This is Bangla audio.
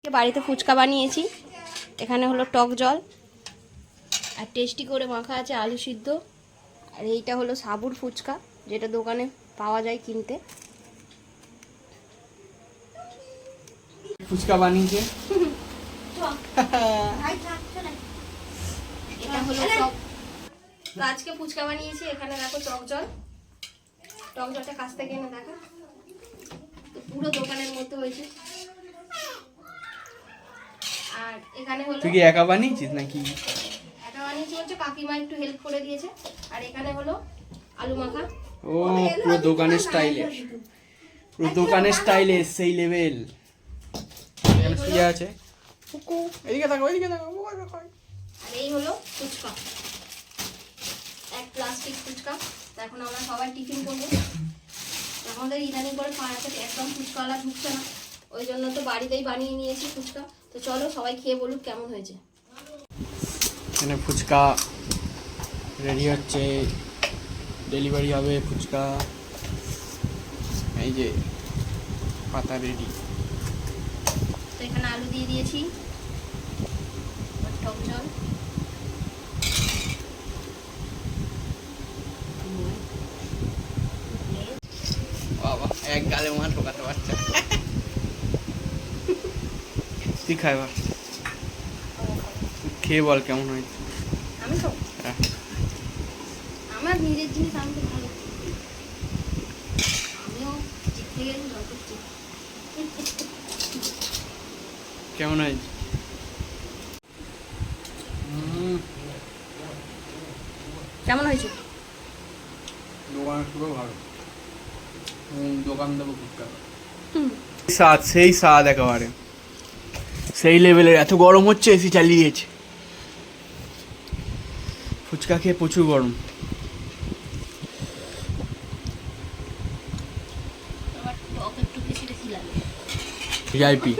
বাড়িতে ফুচকা বানিয়েছি। এখানে হলো টক জল আর টেস্টি করে মাখা আছে আলু সিদ্ধ। আর এইটা হলো সাবুর ফুচকা, যেটা দোকানে পাওয়া যায় কিনতে। ফুচকা বানিয়েছে। এটা হলো টক। তো আজকে ফুচকা বানিয়েছি। এখানে দেখো টক জল, টক জলটা কাছ থেকে এনে দেখো, তো পুরো দোকানের মতো হয়েছে। আর এখানে হলো, তুই কি একা বানিয়েছিস নাকি? একা বানিয়েছি বলছে, কাকিমা একটু হেল্প করে দিয়েছে। আর এখানে হলো আলু মাখা। ও পুরো দোকানের স্টাইলে, পুরো দোকানের স্টাইলে সেই লেভেল। এখানে শুয়ে আছে কুকু, এদিকে তাকাও, এদিকে তাকাও। আর এই হলো ফুচকা, এক প্লাস্টিক ফুচকা। তো এখন আমরা সবাই টিফিন করবো। আমাদের ইদানিং করে পাড়াতে একদম ফুচকাওয়ালা ঢুকছে না, ওই জন্য তো বাড়িতেই বানিয়ে নিয়েছি ফুচকা। তো চলো সবাই খেয়ে বলুক কেমন হয়েছে। এখানে ফুচকা রেডি হচ্ছে, ডেলিভারি হবে ফুচকা। এই যে পাতা রেডি। তো এখানে আলু দিয়ে দিয়েছি, টক জল, বাবা এক গালে মার ঢোকাতে পারছে। তুই খাইবা, খেয়ে বল কেমন হয়েছে। আমি তো হ্যাঁ। আমার নিজের জিনিস আমি তো ভালো, আমিও জিতে গেছি যথেষ্ট। কেমন হয়েছে? কেমন হয়েছে? দোকান পুরো ভালো, দোকান দেবো ফুচকা। স্বাদ, সেই স্বাদ একেবারে সেই লেভেলের। এত গরম হচ্ছে, এসি চালিয়েছে। ফুচকা খেয়ে প্রচুর গরম। আবার টক একটু বেশি বেশি লাগে। ভিআইপি।